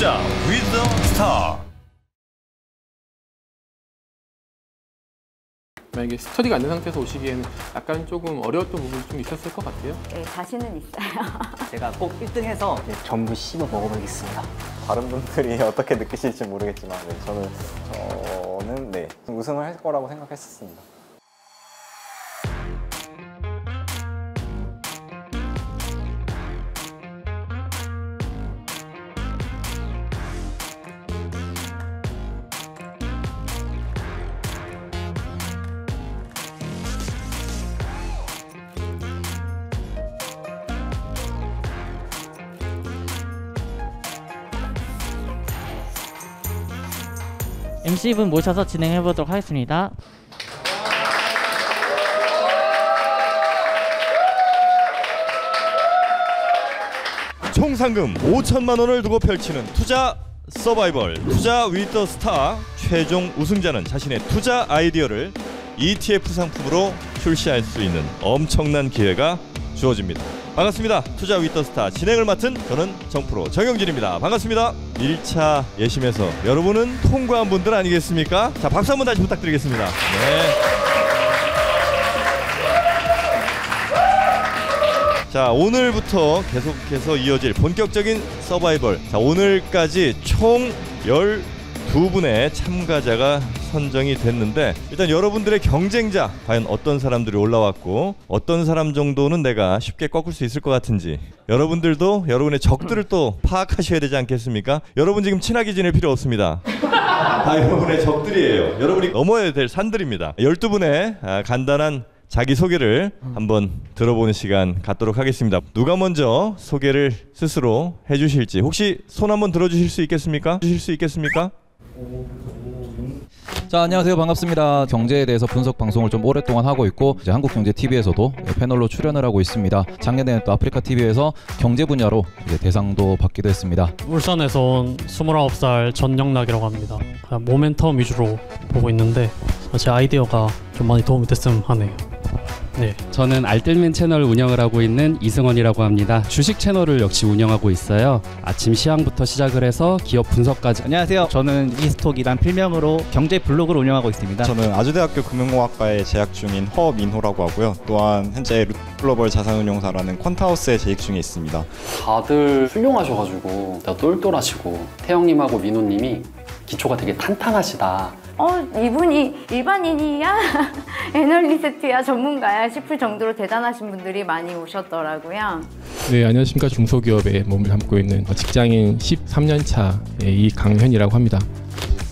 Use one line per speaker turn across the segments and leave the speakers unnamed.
투자 위더 스타.
만약에 스터디가 안 된 상태에서 오시기에는 약간 조금 어려웠던 부분이 좀 있었을 것 같아요.
네, 자신은 있어요.
제가 꼭 1등해서 전부 씹어 먹어보겠습니다.
다른 분들이 어떻게 느끼실지 모르겠지만 저는 우승을 할 거라고 생각했었습니다.
MC분 모셔서 진행해 보도록 하겠습니다.
총 상금 5천만 원을 두고 펼치는 투자 서바이벌 투자 위더 스타. 최종 우승자는 자신의 투자 아이디어를 ETF 상품으로 출시할 수 있는 엄청난 기회가 주어집니다. 반갑습니다. 투자 위더 스타 진행을 맡은 저는 정프로 정영진입니다. 반갑습니다. 1차 예심에서 여러분은 통과한 분들 아니겠습니까? 자, 박수 한번 다시 부탁드리겠습니다. 네. 자, 오늘부터 계속해서 이어질 본격적인 서바이벌. 자, 오늘까지 총 12분의 참가자가 선정이 됐는데, 일단 여러분들의 경쟁자 과연 어떤 사람들이 올라왔고 어떤 사람 정도는 내가 쉽게 꺾을 수 있을 것 같은지, 여러분들도 여러분의 적들을 또 파악하셔야 되지 않겠습니까? 여러분 지금 친하게 지낼 필요 없습니다. 다 여러분의 적들이에요. 여러분이 넘어야 될 산들입니다. 12분의 간단한 자기소개를 한번 들어보는 시간 갖도록 하겠습니다. 누가 먼저 소개를 스스로 해주실지 혹시 손 한번 들어주실 수 있겠습니까?
자, 안녕하세요. 반갑습니다. 경제에 대해서 분석 방송을 좀 오랫동안 하고 있고 이제 한국경제TV에서도 패널로 출연을 하고 있습니다. 작년에는 또 아프리카TV에서 경제 분야로 이제 대상도 받기도 했습니다.
울산에서 온 29살 전영락이라고 합니다. 그냥 모멘텀 위주로 보고 있는데 제 아이디어가 좀 많이 도움이 됐으면 하네요. 네.
저는 알뜰맨 채널 운영을 하고 있는 이승원이라고 합니다. 주식 채널을 역시 운영하고 있어요. 아침 시황부터 시작을 해서 기업 분석까지.
안녕하세요. 저는 이스톡이란 필명으로 경제 블로그를 운영하고 있습니다.
저는 아주대학교 금융공학과에 재학 중인 허민호라고 하고요. 또한 현재 글로벌 자산운용사라는 퀀트하우스에 재직 중에 있습니다.
다들 훌륭하셔가지고 똘똘하시고 태영님하고 민호님이 기초가 되게 탄탄하시다.
이분이 일반인이야? 애널리스트야? 전문가야? 싶을 정도로 대단하신 분들이 많이 오셨더라고요.
네, 안녕하십니까. 중소기업에 몸을 담고 있는 직장인 13년 차의 이강현이라고 합니다.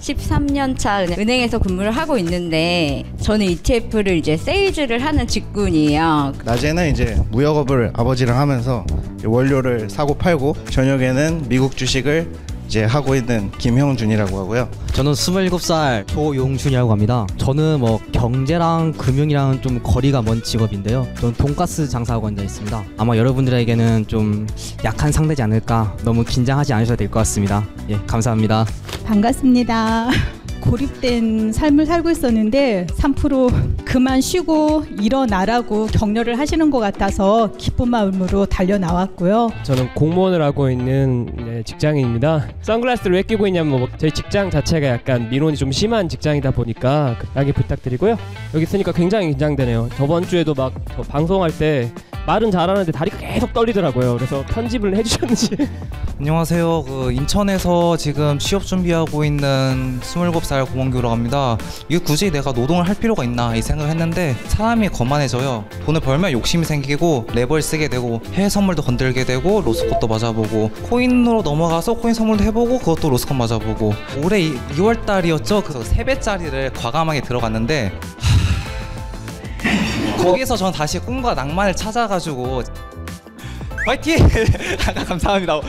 13년 차 은행에서 근무를 하고 있는데 저는 ETF를 이제 세일즈를 하는 직군이에요.
낮에는 이제 무역업을 아버지랑 하면서 원료를 사고 팔고 저녁에는 미국 주식을 이제 하고 있는 김형준이라고 하고요.
저는 27살 조용준이라고 합니다. 저는 뭐 경제랑 금융이랑 좀 거리가 먼 직업인데요. 저는 돈가스 장사하고 앉아 있습니다. 아마 여러분들에게는 좀 약한 상대지 않을까, 너무 긴장하지 않으셔도 될 것 같습니다. 예, 감사합니다.
반갑습니다. 고립된 삶을 살고 있었는데 3% 그만 쉬고 일어나라고 격려를 하시는 것 같아서 기쁜 마음으로 달려나왔고요.
저는 공무원을 하고 있는 직장인입니다. 선글라스를 왜 끼고 있냐면 저희 직장 자체가 약간 민원이 좀 심한 직장이다 보니까 양해 부탁드리고요. 여기 있으니까 굉장히 긴장되네요. 저번 주에도 막 방송할 때 말은 잘하는데 다리가 계속 떨리더라고요. 그래서 편집을 해주셨는지.
안녕하세요. 인천에서 지금 취업 준비하고 있는 27살 고원규라고 합니다. 이게 굳이 내가 노동을 할 필요가 있나 이 생각을 했는데 사람이 거만해져요. 돈을 벌면 욕심이 생기고 레버를 쓰게 되고 해외 선물도 건들게 되고 로스컷도 맞아보고 코인으로 넘어가서 코인 선물도 해보고 그것도 로스컷 맞아보고 올해 2월달이었죠. 그래서 3배짜리를 과감하게 들어갔는데 거기서 전 다시 꿈과 낭만을 찾아가지고 화이팅! 감사합니다.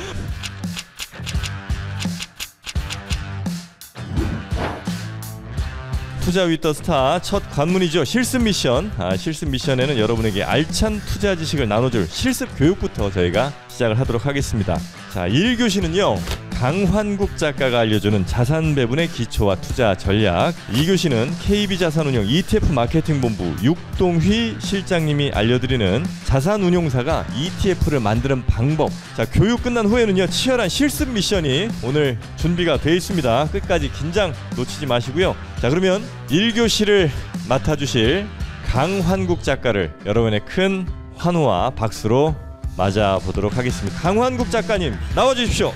투자 위더 스타 첫 관문이죠. 실습 미션. 실습 미션에는 여러분에게 알찬 투자 지식을 나눠줄 실습 교육부터 저희가 시작을 하도록 하겠습니다. 자, 1교시는요 강환국 작가가 알려주는 자산 배분의 기초와 투자 전략. 2교시는 KB자산운용 ETF 마케팅본부 육동휘 실장님이 알려드리는 자산운용사가 ETF를 만드는 방법. 자, 교육 끝난 후에는요 치열한 실습 미션이 오늘 준비가 되어 있습니다. 끝까지 긴장 놓치지 마시고요. 자, 그러면 1교시를 맡아주실 강환국 작가를 여러분의 큰 환호와 박수로 맞아보도록 하겠습니다. 강환국 작가님 나와주십시오.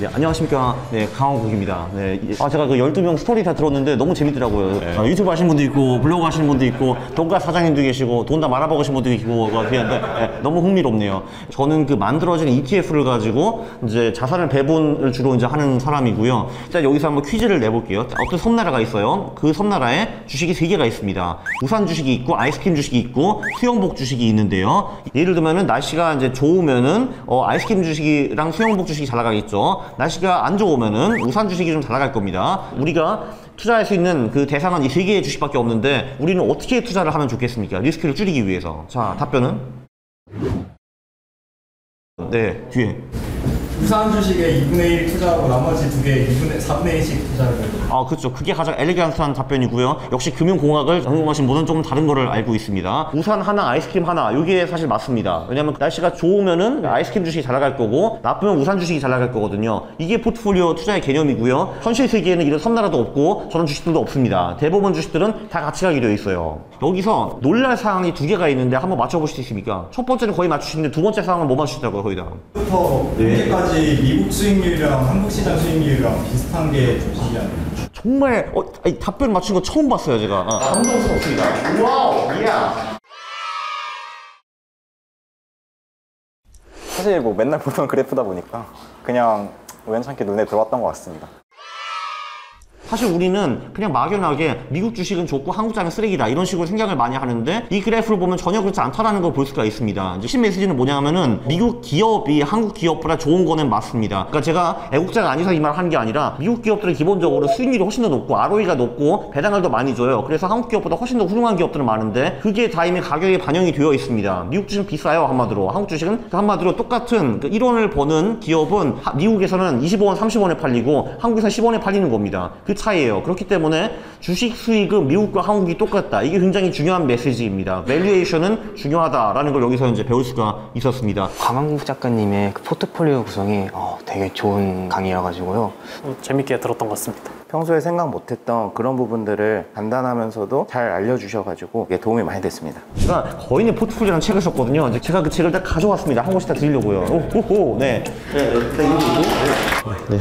네, 안녕하십니까. 네, 강원국입니다. 네, 제가 그 12명 스토리 다 들었는데 너무 재밌더라고요.
네.
유튜브 하시는 분도 있고, 블로그 하시는 분도 있고, 돈가스 사장님도 계시고, 돈 다 말아먹으신 분도 있고, 그런데 너무 흥미롭네요. 저는 그 만들어진 ETF를 가지고 이제 자산을 배분을 주로 이제 하는 사람이고요. 일단 여기서 한번 퀴즈를 내볼게요. 어떤 섬나라가 있어요. 그 섬나라에 주식이 3개가 있습니다. 우산 주식이 있고, 아이스크림 주식이 있고, 수영복 주식이 있는데요. 예를 들면은 날씨가 이제 좋으면은 아이스크림 주식이랑 수영복 주식이 잘 나가겠죠. 날씨가 안 좋으면은 우산 주식이 좀 잘 나갈 겁니다. 우리가 투자할 수 있는 그 대상은 이 3개의 주식밖에 없는데 우리는 어떻게 투자를 하면 좋겠습니까? 리스크를 줄이기 위해서. 자, 답변은? 네, 뒤에.
우산 주식에 2분의 1 투자하고 나머지 2개 4분의 1씩 투자를 해요.
아, 그렇죠. 그게 가장 엘레강스한 답변이고요. 역시 금융공학을 전공하신 분은 조금 다른 거를 알고 있습니다. 우산 하나, 아이스크림 하나, 이게 사실 맞습니다. 왜냐면 날씨가 좋으면은 아이스크림 주식이 잘 나갈 거고 나쁘면 우산 주식이 잘 나갈 거거든요. 이게 포트폴리오 투자의 개념이고요. 현실 세계에는 이런 섬나라도 없고 저런 주식들도 없습니다. 대부분 주식들은 다 같이 가게 되어 있어요. 여기서 놀랄 사항이 2개가 있는데 한번 맞춰보실 수 있습니까? 첫 번째는 거의 맞추시는데 두 번째 사항은 못 맞추시더라고요, 거의 다.
현재까지 미국 수익률이랑 한국 시장 수익률이랑 비슷한 게 주식이 아니에요.
정말 답변 맞춘 거 처음 봤어요, 제가. 감동스럽습니다. 와우, 이야.
사실 뭐 맨날 보던 그래프다 보니까 그냥 우연찮게 눈에 들어왔던 것 같습니다.
사실 우리는 그냥 막연하게 미국 주식은 좋고 한국 자는 쓰레기다 이런 식으로 생각을 많이 하는데 이 그래프를 보면 전혀 그렇지 않다라는 걸 볼 수가 있습니다. 이제 신 메시지는 뭐냐면은 미국 기업이 한국 기업보다 좋은 거는 맞습니다. 그러니까 제가 애국자가 아니서 이 말을 하는 게 아니라 미국 기업들은 기본적으로 수익률이 훨씬 더 높고 ROE가 높고 배당을 더 많이 줘요. 그래서 한국 기업보다 훨씬 더 훌륭한 기업들은 많은데 그게 다 이미 가격에 반영이 되어 있습니다. 미국 주식은 비싸요, 한마디로. 한국 주식은 한마디로 똑같은 1원을 버는 기업은 미국에서는 25원, 30원에 팔리고 한국에서는 10원에 팔리는 겁니다. 그 차이예요. 그렇기 때문에 주식 수익은 미국과 한국이 똑같다. 이게 굉장히 중요한 메시지입니다. 밸류에이션은 중요하다라는 걸 여기서 이제 배울 수가 있었습니다.
강한국 작가님의 그 포트폴리오 구성이 되게 좋은 강의여가지고요.
재밌게 들었던 것 같습니다.
평소에 생각 못했던 그런 부분들을 간단하면서도 잘 알려주셔가지고 이게 도움이 많이 됐습니다.
제가 거인의 포트폴리오라는 책을 썼거든요. 이제 제가 그 책을 다 가져왔습니다. 한 권씩 다 드리려고요. 오호호, 네. 네.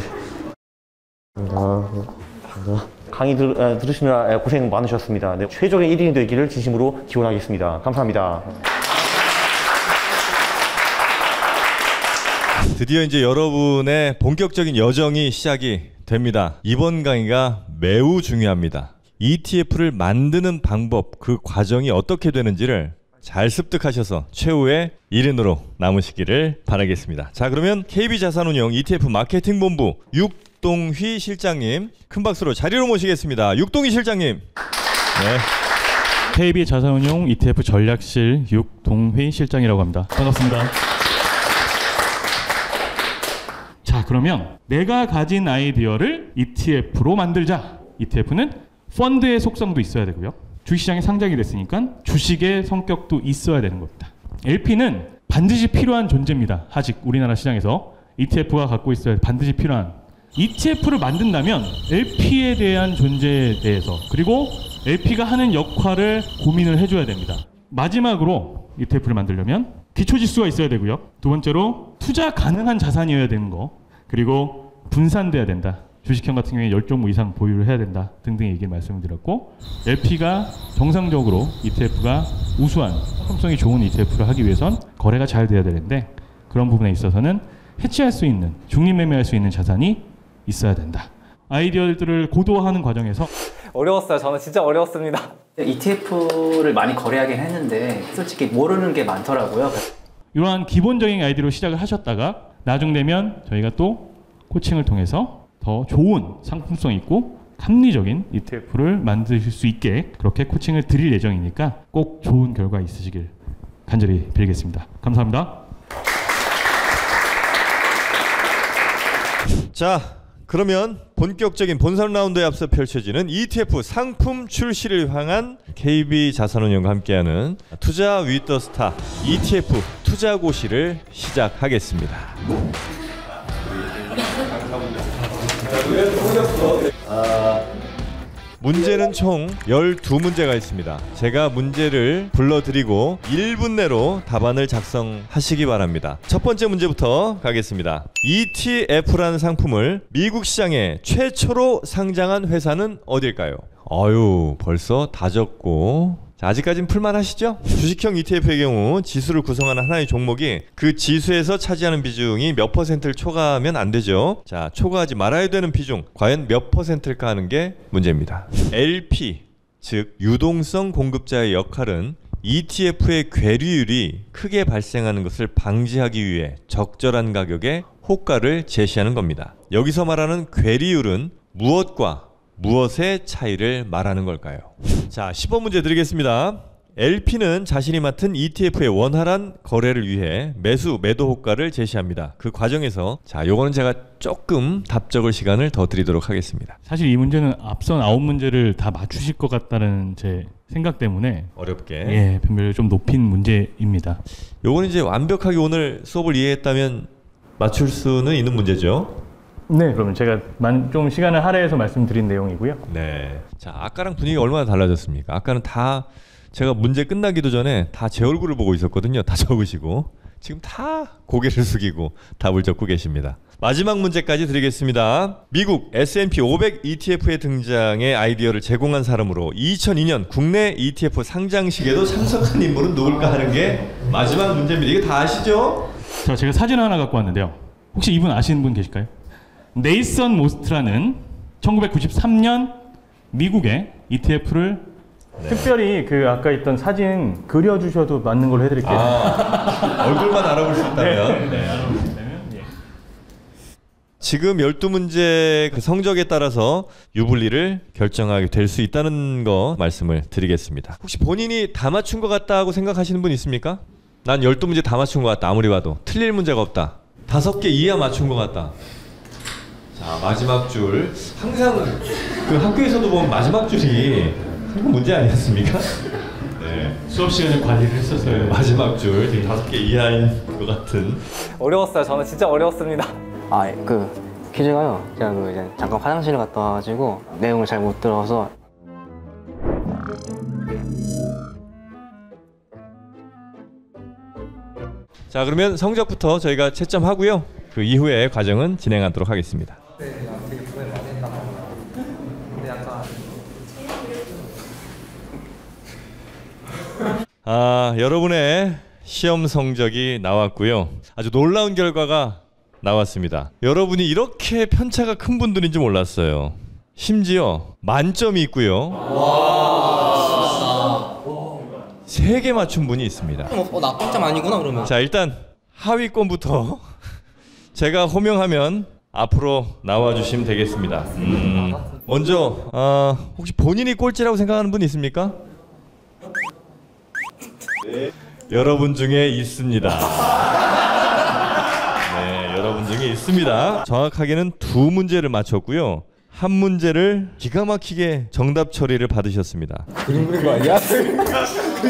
강의 들으시느라 고생 많으셨습니다. 네, 최종의 1인이 되기를 진심으로 기원하겠습니다. 감사합니다.
드디어 이제 여러분의 본격적인 여정이 시작이 됩니다. 이번 강의가 매우 중요합니다. ETF를 만드는 방법, 그 과정이 어떻게 되는지를 잘 습득하셔서 최후의 1인으로 남으시기를 바라겠습니다. 자, 그러면 KB자산운용 ETF 마케팅본부 육동휘 실장님 큰 박수로 자리로 모시겠습니다. 육동휘 실장님. 네.
KB자산운용 ETF 전략실 육동휘 실장이라고 합니다. 반갑습니다. 자, 그러면 내가 가진 아이디어를 ETF로 만들자. ETF는 펀드의 속성도 있어야 되고요. 주식시장에 상장이 됐으니까 주식의 성격도 있어야 되는 겁니다. LP는 반드시 필요한 존재입니다. 아직 우리나라 시장에서 ETF가 갖고 있어야 반드시 필요한. ETF를 만든다면 LP에 대한 존재에 대해서 그리고 LP가 하는 역할을 고민을 해줘야 됩니다. 마지막으로 ETF를 만들려면 기초지수가 있어야 되고요. 두 번째로 투자 가능한 자산이어야 되는 거, 그리고 분산돼야 된다. 주식형 같은 경우에 10종목 이상 보유를 해야 된다 등등의 얘기를 말씀을 드렸고, LP가 정상적으로 ETF가 우수한 상품성이 좋은 ETF를 하기 위해선 거래가 잘 돼야 되는데 그런 부분에 있어서는 해치할 수 있는, 중립 매매할 수 있는 자산이 있어야 된다. 아이디어들을 고도화하는 과정에서
어려웠어요. 저는 진짜 어려웠습니다. ETF를 많이 거래하긴 했는데 솔직히 모르는 게 많더라고요.
이러한 기본적인 아이디어로 시작을 하셨다가 나중 되면 저희가 또 코칭을 통해서 더 좋은 상품성 있고 합리적인 ETF를 만드실 수 있게 그렇게 코칭을 드릴 예정이니까 꼭 좋은 결과 있으시길 간절히 빌겠습니다. 감사합니다.
자, 그러면 본격적인 본선 라운드에 앞서 펼쳐지는 ETF 상품 출시를 향한 KB자산운용과 함께하는 투자 윗 더 스타 ETF 투자고시를 시작하겠습니다. 문제는 총 12문제가 있습니다. 제가 문제를 불러드리고 1분 내로 답안을 작성하시기 바랍니다. 첫 번째 문제부터 가겠습니다. ETF라는 상품을 미국 시장에 최초로 상장한 회사는 어딜까요? 아유, 벌써 다 적고. 자, 아직까지는 풀만하시죠? 주식형 ETF의 경우 지수를 구성하는 하나의 종목이 그 지수에서 차지하는 비중이 몇 퍼센트를 초과하면 안 되죠. 자, 초과하지 말아야 되는 비중 과연 몇 퍼센트일까 하는 게 문제입니다. LP, 즉 유동성 공급자의 역할은 ETF의 괴리율이 크게 발생하는 것을 방지하기 위해 적절한 가격에 호가를 제시하는 겁니다. 여기서 말하는 괴리율은 무엇과 무엇의 차이를 말하는 걸까요? 자, 10번 문제 드리겠습니다. LP는 자신이 맡은 ETF의 원활한 거래를 위해 매도 호가를 제시합니다. 그 과정에서 자, 요거는 제가 조금 답적을 시간을 더 드리도록 하겠습니다.
사실 이 문제는 앞선 9문제를 다 맞추실 것 같다는 제 생각 때문에
어렵게
변별을 좀 높인 문제입니다.
요거는 이제 완벽하게 오늘 수업을 이해했다면 맞출 수는 있는 문제죠.
네, 그러면 제가 좀 시간을 할애해서 말씀드린 내용이고요.
네. 자, 아까랑 분위기가 얼마나 달라졌습니까? 아까는 다 제가 문제 끝나기도 전에 다 제 얼굴을 보고 있었거든요. 다 적으시고. 지금 다 고개를 숙이고 답을 적고 계십니다. 마지막 문제까지 드리겠습니다. 미국 S&P 500 ETF의 등장에 아이디어를 제공한 사람으로 2002년 국내 ETF 상장식에도 참석한 인물은 누굴까 하는 게 마지막 문제입니다. 이거 다 아시죠?
자, 제가 사진 하나 갖고 왔는데요. 혹시 이분 아시는 분 계실까요? 네이선 모스트라는 1993년 미국의 ETF를 특별히 그 아까 있던 사진 그려주셔도 맞는 걸로 해드릴게요.
얼굴만 알아볼 수 있다면.
네, 알아볼 수 있다면. 예.
지금 12문제 그 성적에 따라서 유불리를 결정하게 될 수 있다는 거 말씀을 드리겠습니다. 혹시 본인이 다 맞춘 것 같다고 생각하시는 분 있습니까? 난 12문제 다 맞춘 것 같다. 아무리 봐도 틀릴 문제가 없다. 5개 이하 맞춘 것 같다. 자, 마지막 줄. 항상 그 학교에서도 보면 마지막 줄이 문제 아니었습니까? 네.
수업 시간에 관리를 했었어요.
마지막 줄 5개 이하인 것 같은.
어려웠어요. 저는 진짜 어려웠습니다.
그 퀴즈가요. 제가 이제 잠깐 화장실을 갔다 와가지고 내용을 잘 못 들어서.
자, 그러면 성적부터 저희가 채점하고요. 그 이후에 과정은 진행하도록 하겠습니다. 여러분의 시험 성적이 나왔고요. 아주 놀라운 결과가 나왔습니다. 여러분이 이렇게 편차가 큰 분들인지 몰랐어요. 심지어 만점이 있고요. 3개 맞춘 분이 있습니다.
나쁨점 아니구나 그러면.
자, 일단 하위권부터 제가 호명하면 앞으로 나와주시면 되겠습니다. 먼저 혹시 본인이 꼴찌라고 생각하는 분 있습니까? 네, 여러분 중에 있습니다. 네, 여러분 중에 있습니다. 정확하게는 2문제를 맞췄고요. 1문제를 기가 막히게 정답 처리를 받으셨습니다.
그림 그린 거 아니야? 그림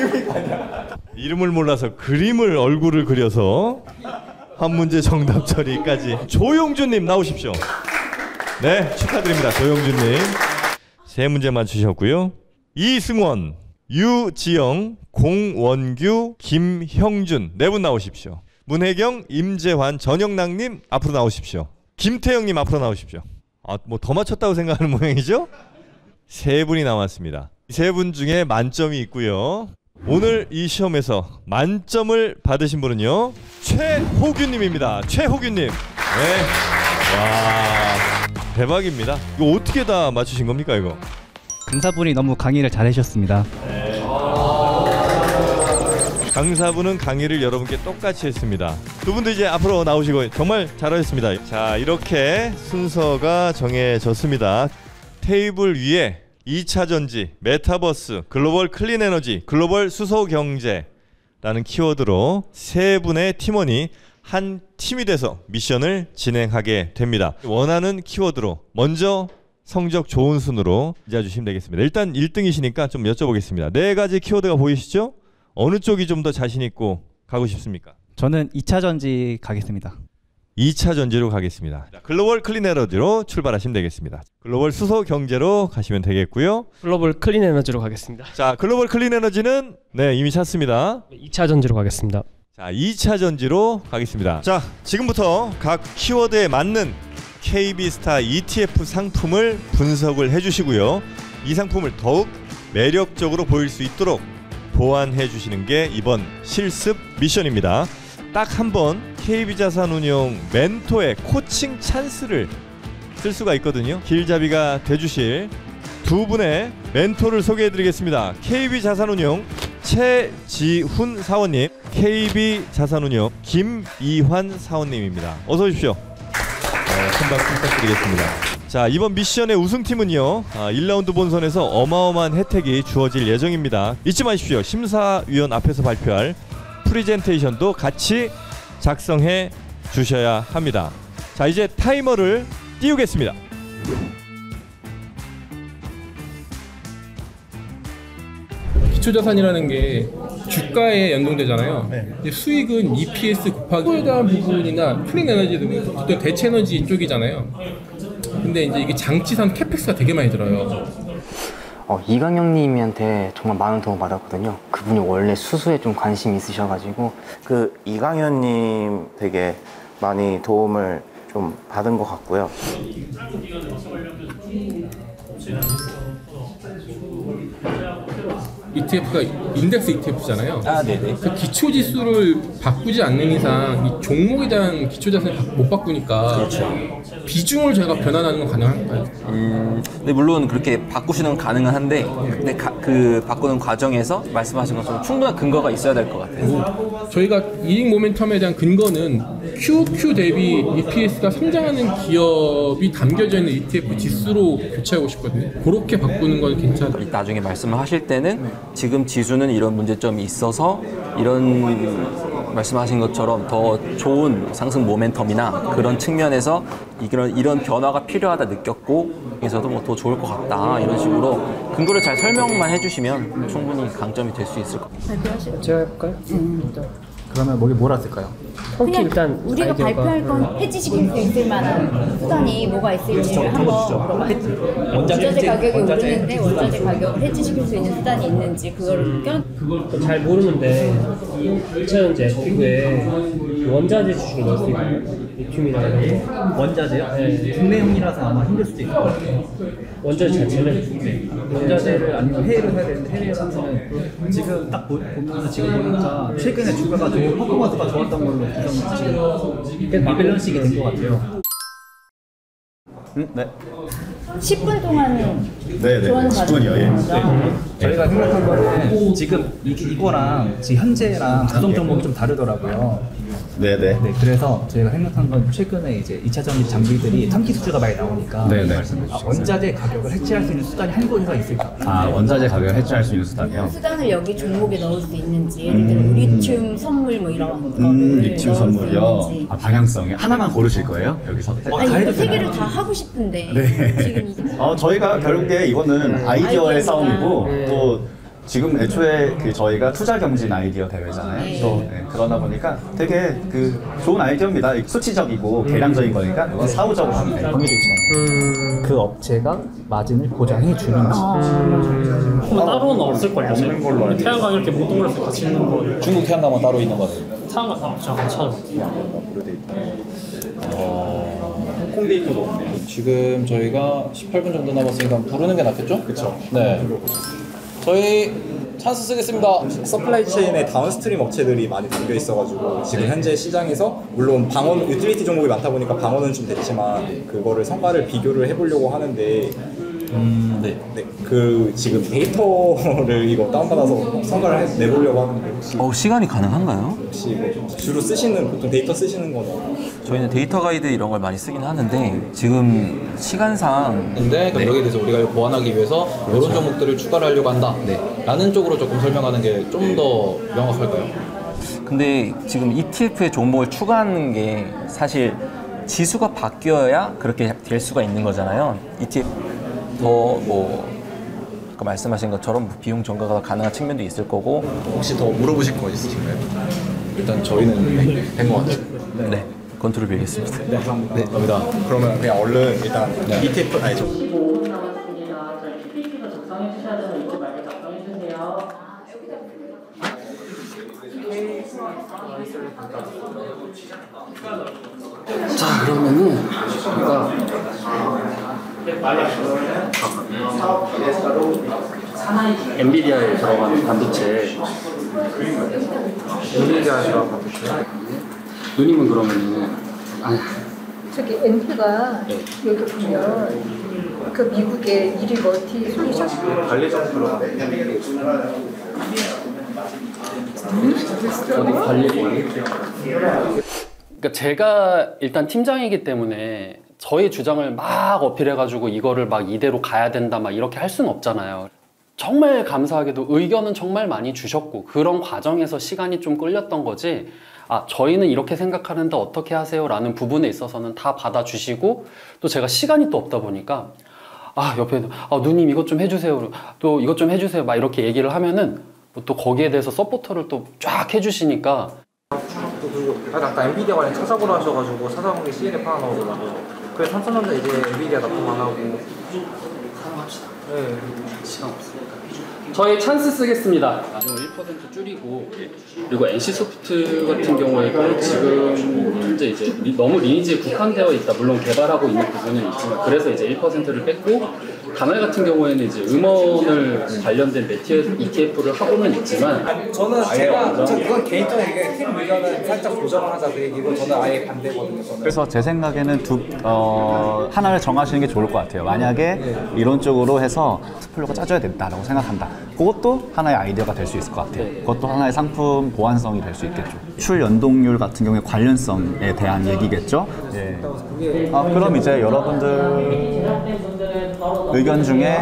그린 거 아니야?
이름을 몰라서 그림을 얼굴을 그려서 1문제 정답 처리까지. 조용준님 나오십시오. 네, 축하드립니다. 조용준님 3문제 맞추셨고요. 이승원, 유지영, 공원규, 김형준 4분 나오십시오. 문혜경, 임재환, 전영락님 앞으로 나오십시오. 김태형님 앞으로 나오십시오. 뭐 더 맞췄다고 생각하는 모양이죠? 3분이 나왔습니다. 3분 중에 만점이 있고요. 오늘 이 시험에서 만점을 받으신 분은요, 최호규님입니다. 최호규님. 네. 와, 대박입니다. 이거 어떻게 다 맞추신 겁니까, 이거?
강사분이 너무 강의를 잘 해주셨습니다.
네. 강사분은 강의를 여러분께 똑같이 했습니다. 두 분도 이제 앞으로 나오시고 정말 잘하셨습니다. 자, 이렇게 순서가 정해졌습니다. 테이블 위에 2차 전지, 메타버스, 글로벌 클린 에너지, 글로벌 수소 경제, 라는 키워드로 세 분의 팀원이 한 팀이 돼서 미션을 진행하게 됩니다. 원하는 키워드로 먼저 성적 좋은 순으로 앉아주시면 되겠습니다. 일단 1등이시니까 좀 여쭤보겠습니다. 4가지 키워드가 보이시죠? 어느 쪽이 좀 더 자신 있고 가고 싶습니까?
저는 2차 전지 가겠습니다.
2차 전지로 가겠습니다. 글로벌 클린 에너지로 출발하시면 되겠습니다. 글로벌 수소 경제로 가시면 되겠고요.
글로벌 클린 에너지로 가겠습니다.
자, 글로벌 클린 에너지는 네, 이미 찾습니다.
2차 전지로 가겠습니다.
자, 2차 전지로 가겠습니다. 자, 지금부터 각 키워드에 맞는 KB스타 ETF 상품을 분석을 해주시고요. 이 상품을 더욱 매력적으로 보일 수 있도록 보완해 주시는 게 이번 실습 미션입니다. 딱 한 번 KB자산운용 멘토의 코칭 찬스를 쓸 수가 있거든요. 길잡이가 돼주실 두 분의 멘토를 소개해드리겠습니다. KB자산운용 최지훈 사원님, KB자산운용 김이환 사원님입니다. 어서 오십시오. 큰 박수 부탁드리겠습니다. 자, 이번 미션의 우승팀은요 1라운드 본선에서 어마어마한 혜택이 주어질 예정입니다. 잊지 마십시오. 심사위원 앞에서 발표할 프리젠테이션도 같이 작성해 주셔야 합니다. 자, 이제 타이머를 띄우겠습니다.
기초자산이라는 게 주가에 연동되잖아요. 근데 수익은 EPS 곱하기 소에 대한 부분이나 클린 에너지 등은 보통 대체 에너지 쪽이잖아요. 근데 이제 이게 장치산 캐펙스가 되게 많이 들어요.
이강현님한테 정말 많은 도움 받았거든요. 그분이 원래 수수에 좀 관심이 있으셔가지고
그 이강현님 되게 많이 도움을 좀 받은 것 같고요.
ETF가 인덱스 ETF잖아요.
네네.
그 기초 지수를 바꾸지 않는 이상 이 종목에 대한 기초 자산을 못 바꾸니까
그렇죠.
비중을 제가 변환하는 건 가능할까요?
근데 물론 그렇게 바꾸시는 건 가능은 한데 근데 그 바꾸는 과정에서 말씀하신 것처럼 충분한 근거가 있어야 될 것 같아요.
저희가 이익 모멘텀에 대한 근거는 QQ 대비 EPS가 성장하는 기업이 담겨져 있는 ETF 지수로 교체하고 싶거든요. 그렇게 바꾸는 건 괜찮아요.
나중에 말씀을 하실 때는 지금 지수는 이런 문제점이 있어서 이런 말씀하신 것처럼 더 좋은 상승 모멘텀이나 그런 측면에서 이런 변화가 필요하다 느꼈고 그래서도 뭐 더 좋을 것 같다 이런 식으로 근거를 잘 설명만 해주시면 충분히 강점이 될 수 있을 것 같아요.
제가 해볼까요?
그러면 뭐라 쓸까요?
그냥 일단
우리가 발표할 건 해지시킬 수 있을 만한 수단이 뭐가 있을지를 한번 원자재 가격이 오르는데 원자재 가격을 해지시킬 수 있는 수단이 있는지 그거를
그걸 잘 모르는데 2차 전지 FQ에 원자재 주식을 넣을 수 있나요? 리튬이나 이런 거.
원자재요?
네.
국내용이라서 아마 힘들 수도 있을 것 같아요.
원자재 자체는?
원자재를 아니면 해외로 해야 되는데 해외로 하면은 지금 딱 보면서 지금 보니까 최근에 주가가 좀 퍼포먼스가 좋았던 걸로 지금 리밸런싱이 된 것 같아요.
네.
10분 동안
네네.
조언
10분이요. 예.
받은
저희가 생각한 거는 지금 이거랑 지금 현재랑 자동 종목이 좀 다르더라고요.
네네.
네, 그래서 저희가 생각한 건 최근에 이제 2차 전지 장비들이 단기 수주가 많이 나오니까 원자재 가격을 해치할 수 있는 수단이 한 곳에서 있을까?
원자재 가격을 해치할 수 있는 수단이요?
수단을 여기 종목에 넣을 수 있는지 예를 들어 리튬 선물 뭐 이런 거를
리튬 선물이요? 방향성이 하나만 고르실 거예요? 여기서?
아니 이거 세 개를 다 하고 싶은데 지금
저희가 결국에 이거는 아이디어의 싸움이고 또 지금 애초에 저희가 투자 경진 아이디어 대회잖아요. 또 그러다 보니까 되게 좋은 아이디어입니다. 수치적이고 계량적인 거니까 그건 사후적으로 하면 돼요.
그 업체가 마진을 보장해 주는지.
따로는 없을걸요. 태양광 이렇게 몽둥그려서 같이 있는 거.
중국 태양광은 따로 있는 거네요.
태양광 같이 하죠.
홍콩 데이터도 없네요. 지금 저희가 18분 정도 남았으니까 부르는 게 낫겠죠? 그렇죠. 네. 저희 찬스 쓰겠습니다.
서플라이 체인에 다운스트림 업체들이 많이 담겨 있어가지고 지금 현재 시장에서 물론 방언 유틸리티 종목이 많다 보니까 방어는 좀 됐지만 그거를 성과를 비교를 해보려고 하는데 네. 그 지금 데이터를 이거 다운받아서 성과를 내보려고 하는데 혹시
시간이 가능한가요?
혹시 뭐 주로 쓰시는 보통 데이터 쓰시는 거는
저희는 데이터 가이드 이런 걸 많이 쓰긴 하는데 지금 시간상
그럼 여기에 대해서 우리가 보완하기 위해서 이런 종목들을 추가를 하려고 한다 라는 쪽으로 조금 설명하는 게 좀 더 명확할까요?
근데 지금 ETF에 종목을 추가하는 게 사실 지수가 바뀌어야 그렇게 될 수가 있는 거잖아요. ETF 더 아까 말씀하신 것처럼 비용 전가가 가능한 측면도 있을 거고.
혹시 더 물어보실 거 있으신가요? 일단 저희는 된 것 같아요.
네. 건투를 빌겠습니다.
네, 감사합니다. 그러면 그냥 얼른 일단 ETF 아니 저
15분 남았습니다. 저희 PPT도 작성해 주셔야 되는 이거 말고 작성해 주세요.
자, 그러면은 우리가 엔비디아에 들어가는 반도체. 엔비디아에 들어가는 반도체. 누님은 그러면은
저기 엔트가 여기 보면 그 미국의 1위 멀티 솔루션
어디 관리? 그러니까 제가 일단 팀장이기 때문에 저의 주장을 막 어필해가지고 이거를 막 이대로 가야 된다 막 이렇게 할 수는 없잖아요. 정말 감사하게도 의견은 정말 많이 주셨고 그런 과정에서 시간이 좀 끌렸던 거지. 아, 저희는 이렇게 생각하는데 어떻게 하세요? 라는 부분에 있어서는 다 받아주시고 또 제가 시간이 또 없다 보니까 아, 옆에 누님 이것 좀 해주세요. 또 이것 좀 해주세요. 막 이렇게 얘기를 하면은 또 거기에 대해서 서포터를 또 쫙 해주시니까.
아까 엔비디아 관련 찾아보라 하셔가지고 찾아본 게 CNF 하나 나오더라고요. 그래서 삼성전자 이제 엔비디아 납품 안 하고
사용합시다.
네.
시간 없으니까. 저희 찬스 쓰겠습니다. 1% 줄이고 그리고 NC소프트 같은 경우에도 지금 현재 이제 너무 리니지에 국한되어 있다. 물론 개발하고 있는 부분은 있지만 그래서 이제 1%를 뺐고 가날 같은 경우에는 이제 음원을 관련된 ETF를 하고는 있지만
저는 그건 개인적인 얘기 팀 의견은 살짝 조정을 하자 그 얘기고 저는 아예 반대거든요. 저는.
그래서 제 생각에는 하나를 정하시는 게 좋을 것 같아요. 만약에 이론적으로 해서 스플로가 짜줘야 된다라고 생각한다. 그것도 하나의 아이디어가 될 수 있을 것 같아요. 그것도 하나의 상품 보완성이 될 수 있겠죠. 출 연동률 같은 경우에 관련성에 대한 얘기겠죠. 예. 그럼 이제 여러분들 의견 중에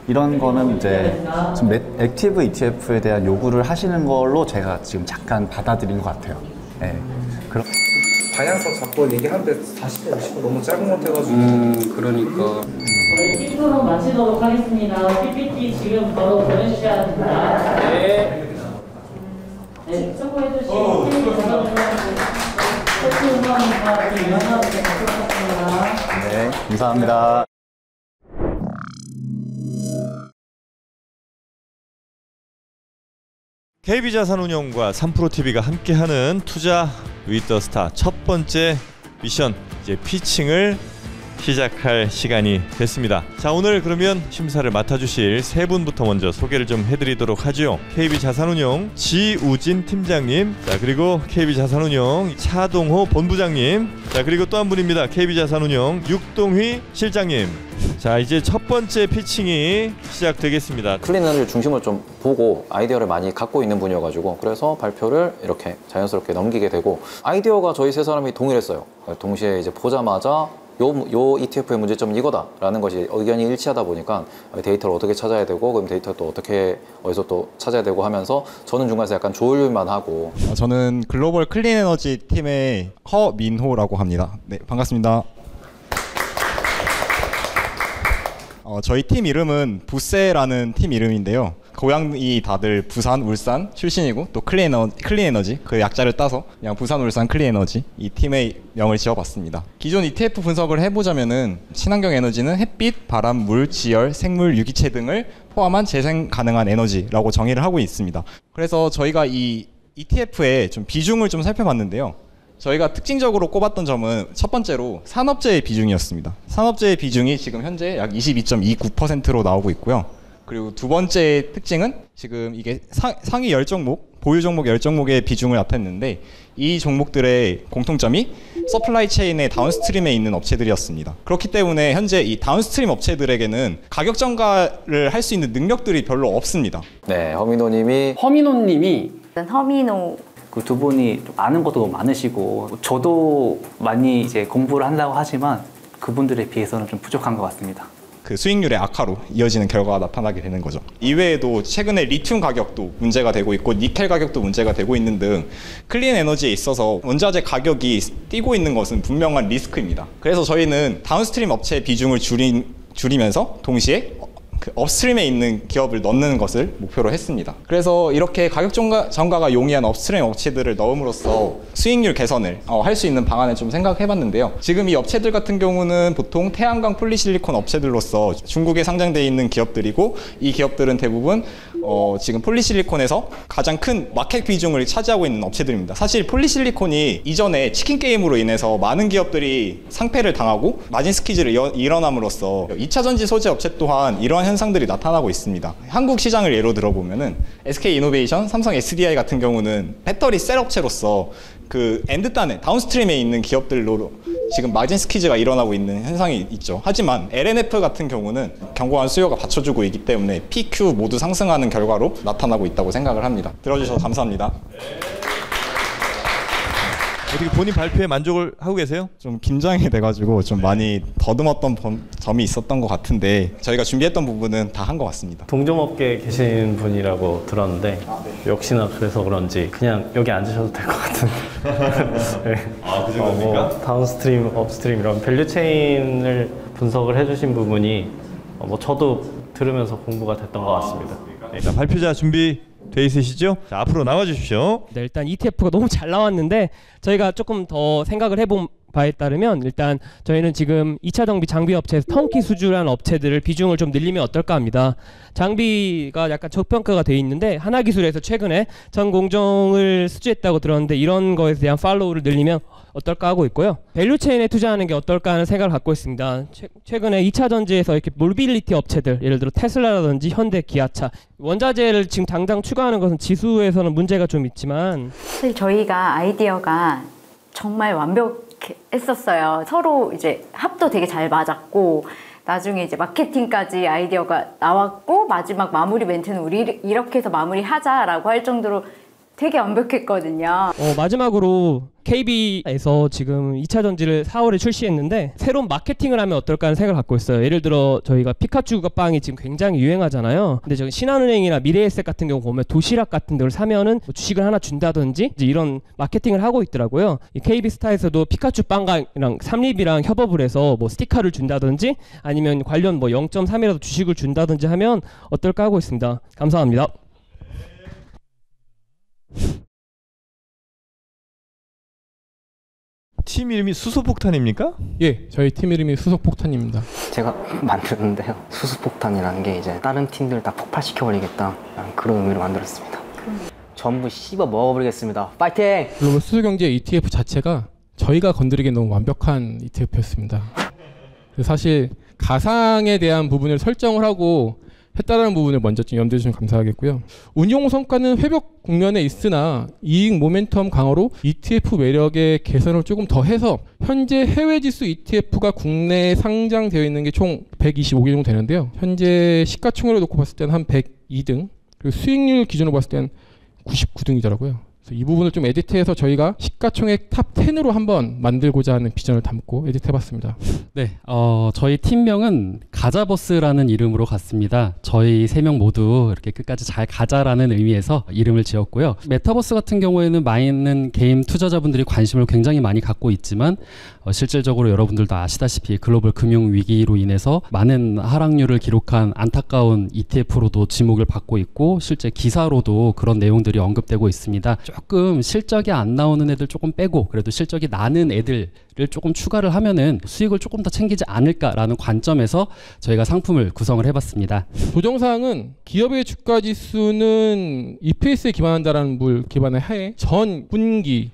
이런 거는 이제 좀 액티브 ETF에 대한 요구를 하시는 걸로 제가 지금 잠깐 받아들이는 것 같아요. 예. 그럼
방향성 잡고 얘기하는데 40분, 50분 너무 짧은 것 같아가지고.
그러니까.
저희 T토론 마치도록 하겠습니다. PPT 지금 바로 보내주셔야 됩니다. 네. 네, 참고해주신 팀 대표님과 코치 응원과 유명하게 부탁드립니다.
네, 감사합니다.
KB자산운용과 3프로TV가 함께하는 투자 위드 더 스타 첫 번째 미션 이제 피칭을 시작할 시간이 됐습니다. 자, 오늘 그러면 심사를 맡아주실 세 분부터 먼저 소개를 좀 해드리도록 하죠. KB자산운용 지우진 팀장님, 자 그리고 KB자산운용 차동호 본부장님, 자 그리고 또 한 분입니다. KB자산운용 육동휘 실장님. 자, 이제 첫 번째 피칭이 시작되겠습니다.
클린 에너지를 중심으로 좀 보고 아이디어를 많이 갖고 있는 분이어가지고 그래서 발표를 이렇게 자연스럽게 넘기게 되고 아이디어가 저희 세 사람이 동일했어요. 동시에 이제 보자마자 요 ETF의 문제점은 이거다 라는 것이 의견이 일치하다 보니까 데이터를 어떻게 찾아야 되고 그럼 데이터 또 어떻게 어디서 또 찾아야 되고 하면서 저는 중간에서 약간 조율만 하고.
저는 글로벌 클린 에너지 팀의 허민호라고 합니다. 네, 반갑습니다. 저희 팀 이름은 부세라는 팀 이름인데요. 고향이 다들 부산, 울산 출신이고 또 클린 에너지 그 약자를 따서 그냥 부산, 울산 클린 에너지 이 팀의 명을 지어봤습니다. 기존 ETF 분석을 해보자면은 친환경 에너지는 햇빛, 바람, 물, 지열, 생물, 유기체 등을 포함한 재생 가능한 에너지라고 정의를 하고 있습니다. 그래서 저희가 이 ETF의 좀 비중을 좀 살펴봤는데요. 저희가 특징적으로 꼽았던 점은 첫 번째로 산업재의 비중이었습니다. 산업재의 비중이 지금 현재 약 22.29%로 나오고 있고요. 그리고 두 번째 특징은 지금 이게 상위 10종목, 보유 종목 10종목의 비중을 나타냈는데 이 종목들의 공통점이 서플라이 체인의 다운스트림에 있는 업체들이었습니다. 그렇기 때문에 현재 이 다운스트림 업체들에게는 가격 전가를 할 수 있는 능력들이 별로 없습니다.
네, 허민호님이
허민호
그 두 분이 좀 아는 것도 너무 많으시고 저도 많이 이제 공부를 한다고 하지만 그분들에 비해서는 좀 부족한 것 같습니다.
그 수익률의 악화로 이어지는 결과가 나타나게 되는 거죠. 이외에도 최근에 리튬 가격도 문제가 되고 있고 니켈 가격도 문제가 되고 있는 등 클린 에너지에 있어서 원자재 가격이 뛰고 있는 것은 분명한 리스크입니다. 그래서 저희는 다운스트림 업체의 비중을 줄이면서 동시에 그 업스트림에 있는 기업을 넣는 것을 목표로 했습니다. 그래서 이렇게 가격 전가가 용이한 업스트림 업체들을 넣음으로써 수익률 개선을 할 수 있는 방안을 좀 생각해봤는데요. 지금 이 업체들 같은 경우는 보통 태양광 폴리실리콘 업체들로서 중국에 상장되어 있는 기업들이고, 이 기업들은 대부분 지금 폴리실리콘에서 가장 큰 마켓 비중을 차지하고 있는 업체들입니다. 사실 폴리실리콘이 이전에 치킨 게임으로 인해서 많은 기업들이 상패를 당하고 마진 스퀴즈를 일어남으로써 2차 전지 소재 업체 또한 이러한 현상들이 나타나고 있습니다. 한국 시장을 예로 들어보면은 SK 이노베이션, 삼성 SDI 같은 경우는 배터리 셀 업체로서 그 엔드단에 다운스트림에 있는 기업들로 지금 마진 스퀴즈가 일어나고 있는 현상이 있죠. 하지만 LNF 같은 경우는 견고한 수요가 받쳐주고 있기 때문에 PQ 모두 상승하는 결과로 나타나고 있다고 생각을 합니다. 들어주셔서 감사합니다.
어떻게 본인 발표에 만족을 하고 계세요?
좀 긴장이 돼가지고 좀 많이 더듬었던 점이 있었던 것 같은데 저희가 준비했던 부분은 다 한 것 같습니다.
동종업계에 계신 분이라고 들었는데 역시나 그래서 그런지 그냥 여기 앉으셔도 될 것 같은데. 네.
아, 그 정도입니까?
다운스트림, 업스트림 이런 밸류체인을 분석을 해주신 부분이 저도 들으면서 공부가 됐던 것 같습니다. 네.
자, 발표자 준비 돼 있으시죠? 자, 앞으로 나와 주십시오.
네, 일단 ETF가 너무 잘 나왔는데 저희가 조금 더 생각을 해본 바에 따르면 일단 저희는 지금 2차 정비 장비 업체에서 턴키 수주라는 업체들을 비중을 좀 늘리면 어떨까 합니다. 장비가 약간 저평가가 돼 있는데 하나기술에서 최근에 전 공정을 수주했다고 들었는데 이런 거에 대한 팔로우를 늘리면 어떨까 하고 있고요. 밸류체인에 투자하는 게 어떨까 하는 생각을 갖고 있습니다. 최근에 2차 전지에서 이렇게 몰빌리티 업체들, 예를 들어 테슬라라든지 현대, 기아차, 원자재를 지금 당장 추가하는 것은 지수에서는 문제가 좀 있지만
사실 저희가 아이디어가 정말 완벽했었어요. 서로 이제 합도 되게 잘 맞았고 나중에 이제 마케팅까지 아이디어가 나왔고 마지막 마무리 멘트는 우리 이렇게 해서 마무리하자라고 할 정도로 되게 완벽했거든요.
마지막으로 KB에서 지금 2차 전지를 4월에 출시했는데 새로운 마케팅을 하면 어떨까 하는 생각을 갖고 있어요. 예를 들어 저희가 피카츄 빵이 지금 굉장히 유행하잖아요. 근데 저기 신한은행이나 미래에셋 같은 경우 보면 도시락 같은 데를 사면은 주식을 하나 준다든지 이제 이런 마케팅을 하고 있더라고요. 이 KB스타에서도 피카츄 빵이랑 삼립이랑 협업을 해서 뭐 스티커를 준다든지 아니면 관련 뭐 0.3이라도 주식을 준다든지 하면 어떨까 하고 있습니다. 감사합니다.
팀 이름이 수소폭탄입니까?
예, 저희 팀 이름이 수소폭탄입니다.
제가 만들었는데요. 수소폭탄이라는 게 이제 다른 팀들 다 폭발시켜버리겠다 그런 의미로 만들었습니다. 전부 씹어 먹어버리겠습니다. 파이팅!
글로벌 수소경제 ETF 자체가 저희가 건드리기엔 너무 완벽한 ETF였습니다. 사실 가상에 대한 부분을 설정을 하고 했다는 부분을 먼저 좀 염두해 주시면 감사하겠고요. 운용 성과는 회복 국면에 있으나 이익 모멘텀 강화로 ETF 매력의 개선을 조금 더 해서 현재 해외 지수 ETF가 국내에 상장되어 있는 게 총 125개 정도 되는데요. 현재 시가총액을 놓고 봤을 때는 한 102등, 그리고 수익률 기준으로 봤을 때는 99등이더라고요. 이 부분을 좀 에디트해서 저희가 시가총액 탑 10으로 한번 만들고자 하는 비전을 담고 에디트해봤습니다.
네, 저희 팀명은 가자버스라는 이름으로 갔습니다. 저희 3명 모두 이렇게 끝까지 잘 가자라는 의미에서 이름을 지었고요. 메타버스 같은 경우에는 많은 게임 투자자분들이 관심을 굉장히 많이 갖고 있지만 실질적으로 여러분들도 아시다시피 글로벌 금융 위기로 인해서 많은 하락률을 기록한 안타까운 ETF로도 지목을 받고 있고 실제 기사로도 그런 내용들이 언급되고 있습니다. 조금 실적이 안 나오는 애들 조금 빼고 그래도 실적이 나는 애들을 조금 추가를 하면은 수익을 조금 더 챙기지 않을까라는 관점에서 저희가 상품을 구성을 해봤습니다.
조정사항은 기업의 주가 지수는 EPS에 기반한다라는 물 기반의 하에 전 분기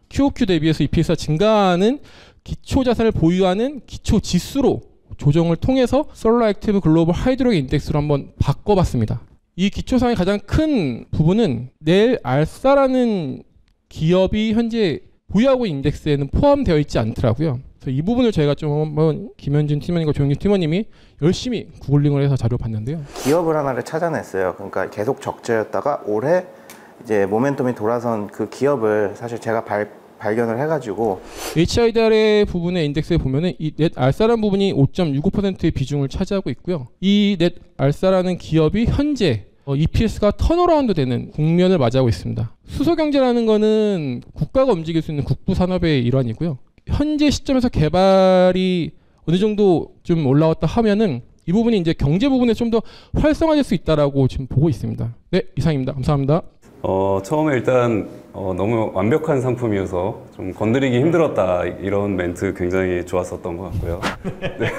QOQ 대비해서 EPS가 증가하는 기초 자산을 보유하는 기초 지수로 조정을 통해서 솔라 액티브 글로벌 하이드로겐 인덱스로 한번 바꿔봤습니다. 이 기초사항의 가장 큰 부분은 넬 알사라는 기업이 현재 보유하고 있는 인덱스에는 포함되어 있지 않더라고요. 그래서 이 부분을 저희가 좀 한번 김현진 팀원님과 조영규 팀원님이 열심히 구글링을 해서 자료를 봤는데요.
기업을 하나를 찾아냈어요. 그러니까 계속 적자였다가 올해 이제 모멘텀이 돌아선 그 기업을 사실 제가 발견을 해가지고
HIDR의 부분의 인덱스에 보면은 이 넷 알사라는 부분이 5.65%의 비중을 차지하고 있고요. 이 넷 알사라는 기업이 현재 EPS가 턴어라운드 되는 국면을 맞이하고 있습니다. 수소경제라는 거는 국가가 움직일 수 있는 국부 산업의 일환이고요. 현재 시점에서 개발이 어느 정도 좀 올라왔다 하면은 이 부분이 이제 경제 부분에 좀 더 활성화될 수 있다라고 지금 보고 있습니다. 네, 이상입니다. 감사합니다.
처음에 일단 너무 완벽한 상품이어서 좀 건드리기 힘들었다 이런 멘트 굉장히 좋았었던 것 같고요. 네.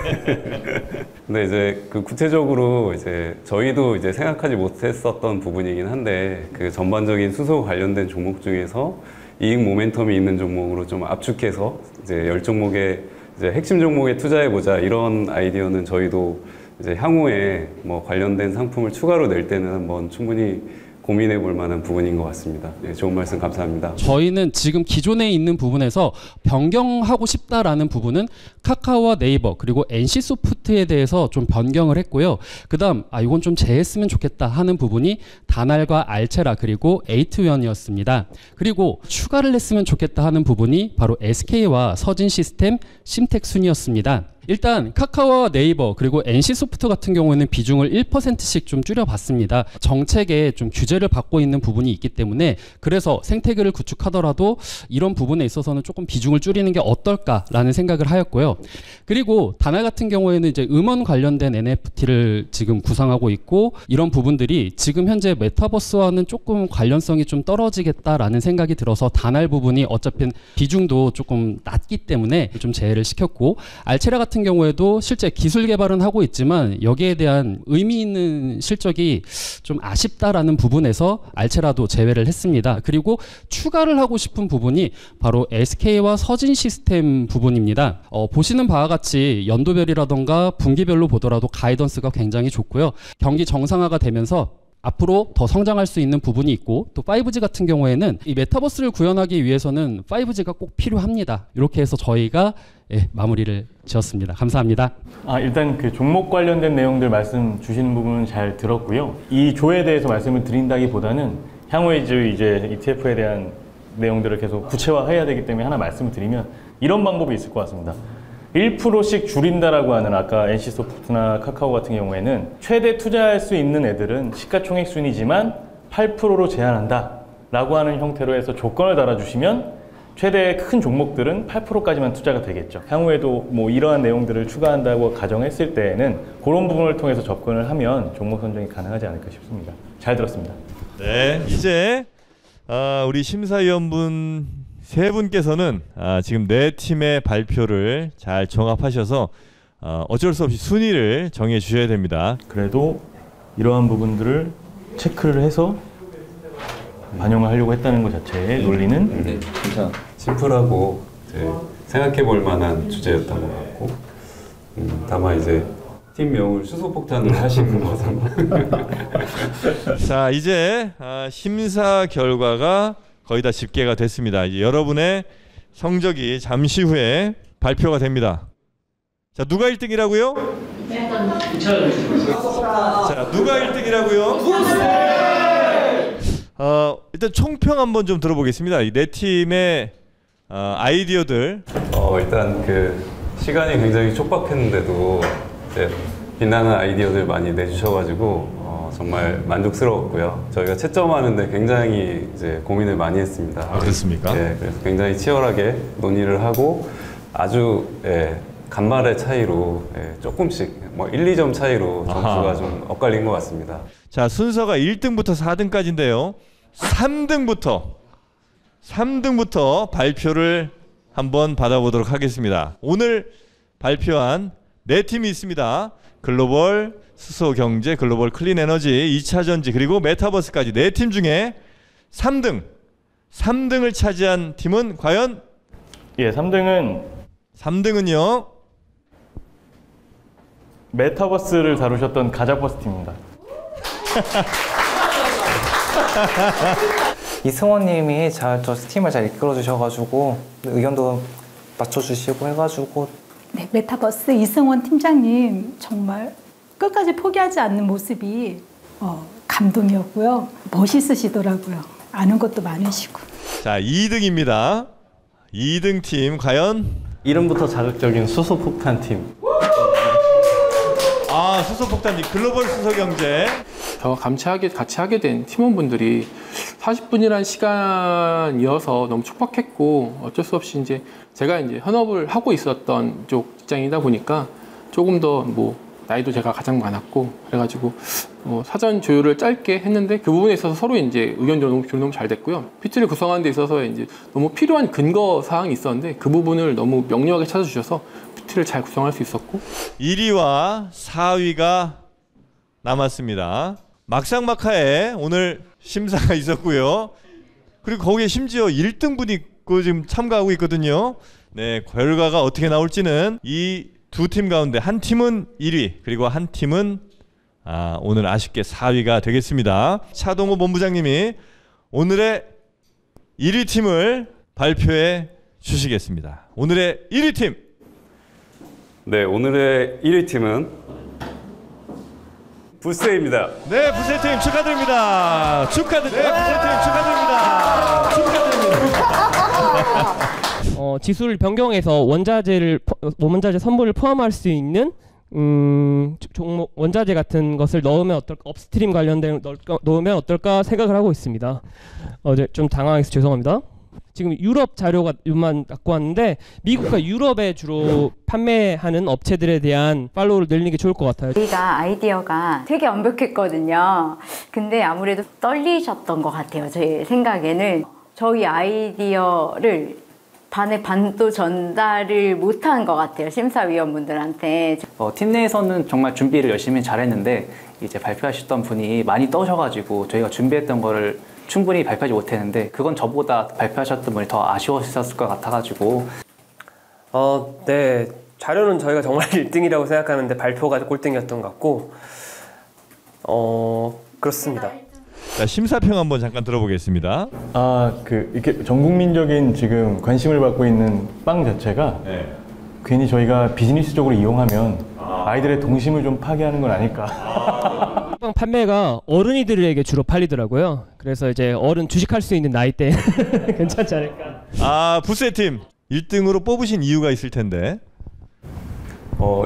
근데 이제 그 구체적으로 이제 저희도 이제 생각하지 못했었던 부분이긴 한데 그 전반적인 수소 관련된 종목 중에서 이익 모멘텀이 있는 종목으로 좀 압축해서 이제 10종목의 이제 핵심 종목에 투자해 보자 이런 아이디어는 저희도 이제 향후에 뭐 관련된 상품을 추가로 낼 때는 한번 충분히 고민해 볼 만한 부분인 것 같습니다. 네, 좋은 말씀 감사합니다.
저희는 지금 기존에 있는 부분에서 변경하고 싶다라는 부분은 카카오와 네이버 그리고 NC소프트에 대해서 좀 변경을 했고요. 그 다음 이건 좀 제했으면 좋겠다 하는 부분이 다날과 알체라 그리고 에이트원이었습니다. 그리고 추가를 했으면 좋겠다 하는 부분이 바로 SK와 서진시스템, 심텍순이었습니다. 일단 카카오와 네이버 그리고 NC소프트 같은 경우에는 비중을 1%씩 좀 줄여봤습니다. 정책에 좀 규제를 받고 있는 부분이 있기 때문에 그래서 생태계를 구축하더라도 이런 부분에 있어서는 조금 비중을 줄이는 게 어떨까라는 생각을 하였고요. 그리고 다날 같은 경우에는 이제 음원 관련된 NFT를 지금 구상하고 있고 이런 부분들이 지금 현재 메타버스와는 조금 관련성이 좀 떨어지겠다라는 생각이 들어서 다날 부분이 어차피 비중도 조금 낮기 때문에 좀 제외를 시켰고 알체라 같은 경우에도 실제 기술 개발은 하고 있지만 여기에 대한 의미 있는 실적이 좀 아쉽다라는 부분에서 알체라도 제외를 했습니다. 그리고 추가를 하고 싶은 부분이 바로 SK와 서진시스템 부분입니다. 보시는 바와 같이 연도별이라던가 분기별로 보더라도 가이던스가 굉장히 좋고요. 경기 정상화가 되면서 앞으로 더 성장할 수 있는 부분이 있고 또 5G 같은 경우에는 이 메타버스를 구현하기 위해서는 5G가 꼭 필요합니다. 이렇게 해서 저희가 마무리를 지었습니다. 감사합니다.
일단 그 종목 관련된 내용들 말씀 주시는 부분은 잘 들었고요. 이 조에 대해서 말씀을 드린다기보다는 향후에 이제 ETF에 대한 내용들을 계속 구체화해야 되기 때문에 하나 말씀을 드리면 이런 방법이 있을 것 같습니다. 1%씩 줄인다라고 하는 아까 NC소프트나 카카오 같은 경우에는 최대 투자할 수 있는 애들은 시가총액 순이지만 8%로 제한한다 라고 하는 형태로 해서 조건을 달아주시면 최대 큰 종목들은 8%까지만 투자가 되겠죠. 향후에도 뭐 이러한 내용들을 추가한다고 가정했을 때에는 그런 부분을 통해서 접근을 하면 종목 선정이 가능하지 않을까 싶습니다. 잘 들었습니다.
네, 이제 우리 심사위원분 세 분께서는 지금 네 팀의 발표를 잘 종합하셔서 어쩔 수 없이 순위를 정해 주셔야 됩니다.
그래도 이러한 부분들을 체크를 해서 반영을 하려고 했다는 것 자체의 논리는
진짜 심플하고 생각해 볼 만한 주제였던 것 같고 다만 이제 팀명을 수소폭탄으로 하시는 거잖아.
자, 이제 심사 결과가 거의 다 집계가 됐습니다. 이제 여러분의 성적이 잠시 후에 발표가 됩니다. 자, 누가 1등이라고요? 자, 누가 1등이라고요? 일단 총평 한번 좀 들어보겠습니다. 이 네 팀의 아이디어들.
일단 그 시간이 굉장히 촉박했는데도 이제 빛나는 아이디어들 많이 내주셔가지고 정말 만족스러웠고요. 저희가 채점하는데 굉장히 이제 고민을 많이 했습니다.
그렇습니까?
네, 그래서 굉장히 치열하게 논의를 하고 아주 간말의 차이로 조금씩 뭐 1, 2점 차이로 점수가 좀 엇갈린 것 같습니다.
자, 순서가 1등부터 4등까지인데요. 3등부터 발표를 한번 받아보도록 하겠습니다. 오늘 발표한 네 팀이 있습니다. 글로벌 수소경제, 글로벌 클린에너지, 2차전지 그리고 메타버스까지 네 팀 중에 3등을 차지한 팀은 과연?
예,
3등은요?
메타버스를 다루셨던 가자버스 팀입니다.
이승원님이 저 팀을 잘 이끌어 주셔가지고 의견도 맞춰주시고 해가지고
네, 메타버스 이승원 팀장님 정말 끝까지 포기하지 않는 모습이 감동이었고요. 멋있으시더라고요. 아는 것도 많으시고.
자, 2등입니다. 2등 팀 과연?
이름부터 자극적인 수소폭탄 팀.
아, 수소폭탄 글로벌 수소경제.
저 같이 하게 된 팀원분들이 40분이라는 시간이어서 너무 촉박했고 어쩔 수 없이 이제 제가 이제 현업을 하고 있었던 쪽 직장이다 보니까 조금 더 뭐 나이도 제가 가장 많았고 그래가지고 사전 조율을 짧게 했는데 그 부분에 있어서 서로 이제 의견도 너무 잘 됐고요. PT를 구성하는 데 있어서 이제 너무 필요한 근거 사항이 있었는데 그 부분을 너무 명료하게 찾아주셔서 PT를 잘 구성할 수 있었고
1위와 4위가 남았습니다. 막상막하에 오늘 심사가 있었고요. 그리고 거기에 심지어 1등분이 지금 참가하고 있거든요. 네, 결과가 어떻게 나올지는 이 두 팀 가운데 한 팀은 1위 그리고 한 팀은 오늘 아쉽게 4위가 되겠습니다. 차동호 본부장님이 오늘의 1위 팀을 발표해 주시겠습니다. 오늘의 1위 팀.
네, 오늘의 1위 팀은 부세입니다.
네, 부세 팀 축하드립니다. 축하드립니다. 네, 부세 팀 축하드립니다.
지수를 변경해서 원자재 선보를 포함할 수 있는 종목 원자재 같은 것을 넣으면 어떨까, 업스트림 관련된 넣으면 어떨까 생각을 하고 있습니다. 네, 좀 당황해서 죄송합니다. 지금 유럽 자료만 갖고 왔는데 미국과 유럽에 주로 판매하는 업체들에 대한 팔로우를 늘리는 게 좋을 것 같아요.
저희가 아이디어가 되게 완벽했거든요. 근데 아무래도 떨리셨던 것 같아요. 제 생각에는 저희 아이디어를 반의 반도 전달을 못한 것 같아요. 심사위원분들한테.
팀 내에서는 정말 준비를 열심히 잘했는데 이제 발표하셨던 분이 많이 떠셔가지고 저희가 준비했던 거를 충분히 발표하지 못했는데 그건 저보다 발표하셨던 분이 더 아쉬웠을 것 같아가지고.
네. 자료는 저희가 정말 1등이라고 생각하는데 발표가 꼴등이었던 것 같고 그렇습니다.
자, 심사평 한번 잠깐 들어보겠습니다.
이렇게 전국민적인 지금 관심을 받고 있는 빵 자체가 괜히 저희가 비즈니스적으로 이용하면 아이들의 동심을 좀 파괴하는 건 아닐까.
빵 판매가 어른이들에게 주로 팔리더라고요. 그래서 이제 어른 주식할 수 있는 나이대 괜찮지 않을까.
부세 팀 1등으로 뽑으신 이유가 있을 텐데.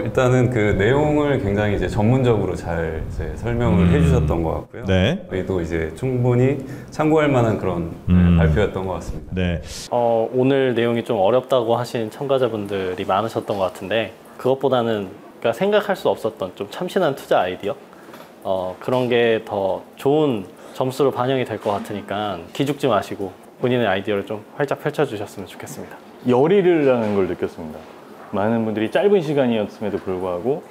일단은 그 내용을 굉장히 이제 전문적으로 잘 이제 설명을 해주셨던 것 같고요.
네.
저희도 이제 충분히 참고할 만한 그런 발표였던 것 같습니다.
네.
오늘 내용이 좀 어렵다고 하신 참가자분들이 많으셨던 것 같은데 그것보다는 그러니까 생각할 수 없었던 좀 참신한 투자 아이디어 그런 게 더 좋은 점수로 반영이 될 것 같으니까 기죽지 마시고 본인의 아이디어를 좀 활짝 펼쳐주셨으면 좋겠습니다.
열의를 걸 느꼈습니다. 많은 분들이 짧은 시간이었음에도 불구하고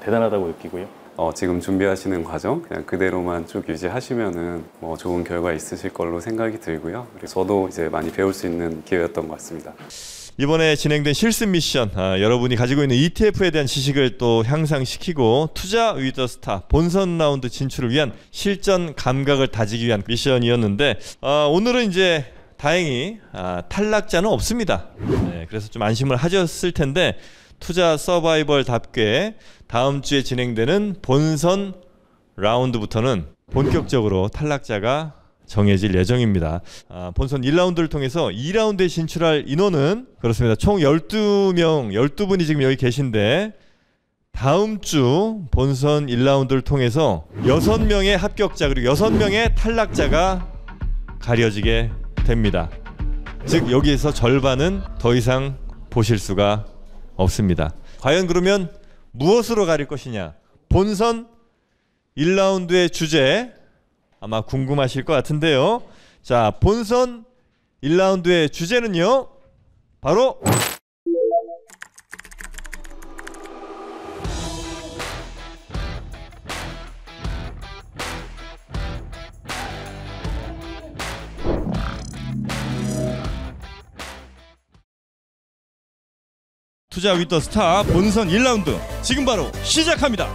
대단하다고 느끼고요.
지금 준비하시는 과정 그냥 그대로만 쭉 유지하시면은 뭐 좋은 결과 있으실 걸로 생각이 들고요. 그리고 저도 이제 많이 배울 수 있는 기회였던 것 같습니다.
이번에 진행된 실습 미션, 여러분이 가지고 있는 ETF에 대한 지식을 또 향상시키고 투자 위 더 스타 본선 라운드 진출을 위한 실전 감각을 다지기 위한 미션이었는데 오늘은 이제 다행히 탈락자는 없습니다. 네, 그래서 좀 안심을 하셨을 텐데 투자 서바이벌답게 다음 주에 진행되는 본선 라운드부터는 본격적으로 탈락자가 정해질 예정입니다. 본선 1라운드를 통해서 2라운드에 진출할 인원은 그렇습니다. 총 12분이 지금 여기 계신데 다음 주 본선 1라운드를 통해서 6명의 합격자 그리고 6명의 탈락자가 가려지게 됩니다. 즉 여기에서 절반은 더 이상 보실 수가 없습니다. 과연 그러면 무엇으로 가릴 것이냐? 본선 1라운드의 주제 아마 궁금하실 것 같은데요. 자, 본선 1라운드의 주제는요. 바로 투자 위 더 스타 본선 1라운드 지금 바로 시작합니다.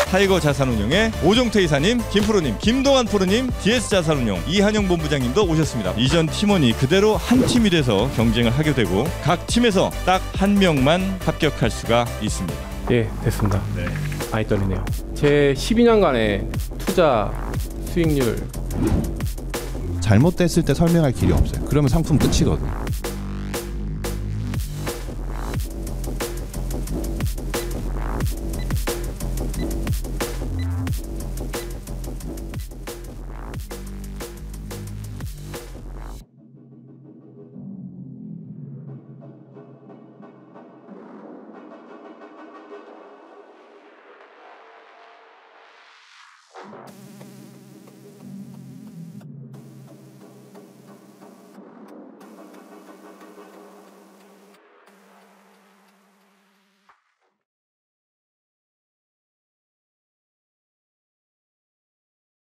타이거 자산운용의 오종태 이사님, 김프로님, 김동환 프로님, DS자산운용 이한영 본부장님도 오셨습니다. 이전 팀원이 그대로 한 팀이 돼서 경쟁을 하게 되고 각 팀에서 딱 한 명만 합격할 수가 있습니다.
예, 됐습니다.
네.
많이 떨리네요. 제 12년간의 투자 수익률
잘못됐을 때 설명할 길이 없어요. 그러면 상품 끝이거든요.